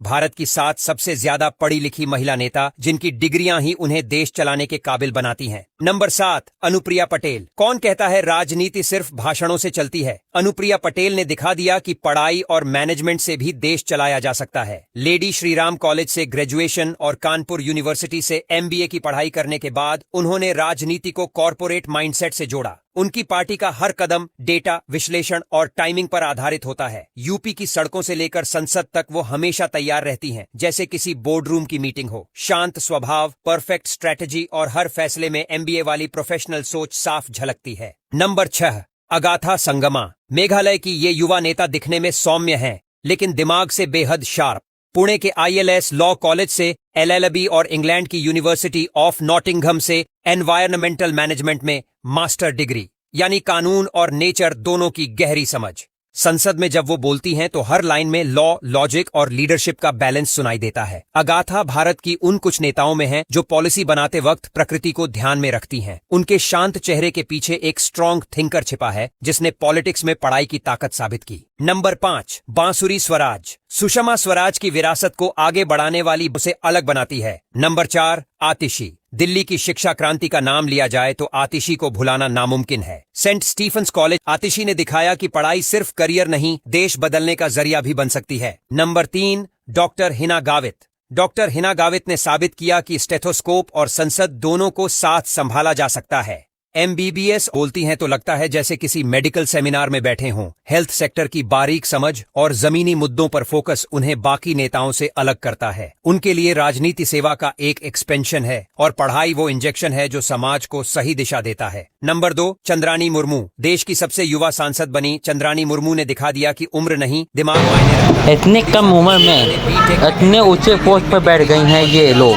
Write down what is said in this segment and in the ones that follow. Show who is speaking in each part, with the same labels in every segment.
Speaker 1: भारत की 7 सबसे ज्यादा पढ़ी लिखी महिला नेता जिनकी डिग्रियां ही उन्हें देश चलाने के काबिल बनाती हैं। नंबर 7, अनुप्रिया पटेल। कौन कहता है राजनीति सिर्फ भाषणों से चलती है? अनुप्रिया पटेल ने दिखा दिया कि पढ़ाई और मैनेजमेंट से भी देश चलाया जा सकता है। लेडी श्रीराम कॉलेज से ग्रेजुएशन और कानपुर यूनिवर्सिटी से MBA की पढ़ाई करने के बाद उन्होंने राजनीति को कॉर्पोरेट माइंडसेट से जोड़ा। उनकी पार्टी का हर कदम डेटा विश्लेषण और टाइमिंग पर आधारित होता है। यूपी की सड़कों से लेकर संसद तक वो हमेशा तैयार रहती हैं, जैसे किसी बोर्डरूम की मीटिंग हो। शांत स्वभाव, परफेक्ट स्ट्रेटजी और हर फैसले में MBA वाली प्रोफेशनल सोच साफ झलकती है। Number 6, Agatha Sangma. मेघालय की ये युवा नेता दिखने में सौम्य हैं, लेकिन दिमाग से बेहद शार्प। पुणे के ILS लॉ कॉलेज से LLB और इंग्लैंड की यूनिवर्सिटी ऑफ नॉटिंघम से एनवायरमेंटल मैनेजमेंट में मास्टर डिग्री, यानी कानून और नेचर दोनों की गहरी समझ। संसद में जब वो बोलती हैं तो हर लाइन में लॉ, लॉजिक और लीडरशिप का बैलेंस सुनाई देता है। अगाथा भारत की उन कुछ नेताओं में हैं जो पॉलिसी बनाते वक्त प्रकृति को ध्यान में रखती हैं। उनके शांत चेहरे के पीछे एक स्ट्रॉन्ग थिंकर छिपा है जिसने पॉलिटिक्स में पढ़ाई की ताकत साबित की। नंबर 5, बांसुरी स्वराज। सुषमा स्वराज की विरासत को आगे बढ़ाने वाली उसे अलग बनाती है। नंबर 4, आतिशी। दिल्ली की शिक्षा क्रांति का नाम लिया जाए तो आतिशी को भुलाना नामुमकिन है। सेंट स्टीफेंस कॉलेज आतिशी ने दिखाया कि पढ़ाई सिर्फ करियर नहीं, देश बदलने का जरिया भी बन सकती है। Number 3, doctor Hina Gavit. Doctor Hina Gavit ने साबित किया कि स्टेथोस्कोप और संसद दोनों को साथ संभाला जा सकता है। MBBS बोलती हैं तो लगता है जैसे किसी मेडिकल सेमिनार में बैठे हों। हेल्थ सेक्टर की बारीक समझ और जमीनी मुद्दों पर फोकस उन्हें बाकी नेताओं से अलग करता है। उनके लिए राजनीति सेवा का एक एक्सपेंशन है और पढ़ाई वो इंजेक्शन है जो समाज को सही दिशा देता है। नंबर 2, चंद्रानी मुर्मू। देश की सबसे युवा सांसद बनी चंद्रानी मुर्मू ने दिखा दिया कि उम्र नहीं, दिमाग मायने रखता है।
Speaker 2: इतनी कम उम्र में इतने ऊंचे पोस्ट पर बैठ गई हैं ये लोग,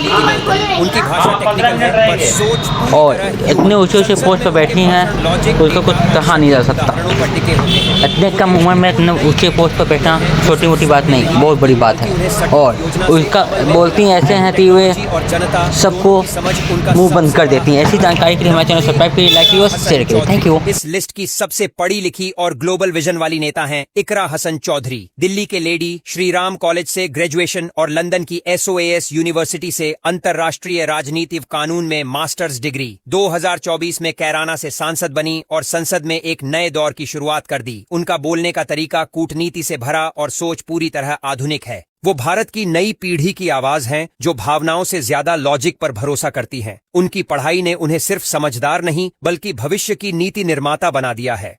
Speaker 1: उनकी भाषा टेक्निकल है पर सोच
Speaker 2: और इतने ऊंचे पोस्ट पर बैठी हैं उसको कुछ कहा नहीं जा सकता। इतने कम उम्र में इतने ऊंचे पोस्ट पर बैठना छोटी मोटी बात नहीं, बहुत बड़ी बात है। और उसका बोलती ऐसे हैं कि वे सबको मुंह बंद कर देती हैं। ऐसी जानकारी के लिए हमारे चैनल सब्सक्राइब करिए, लाइक कीजिए और शेयर करिए। Thank you.
Speaker 1: इस लिस्ट की सबसे पढ़ी लिखी और ग्लोबल विजन वाली नेता हैं इकरा हसन चौधरी। दिल्ली के लेडी श्रीराम कॉलेज से ग्रेजुएशन और लंदन की SOAS यूनिवर्सिटी से अंतर्राष्ट्रीय राजनीति कानून में मास्टर्स डिग्री। 2024 में कैराना से सांसद बनी और संसद में एक नए दौर की शुरुआत कर दी। उनका बोलने का तरीका कूटनीति से भरा और सोच पूरी तरह आधुनिक है। वो भारत की नई पीढ़ी की आवाज हैं जो भावनाओं से ज्यादा लॉजिक पर भरोसा करती हैं। उनकी पढ़ाई ने उन्हें सिर्फ समझदार नहीं बल्कि भविष्य की नीति निर्माता बना दिया है।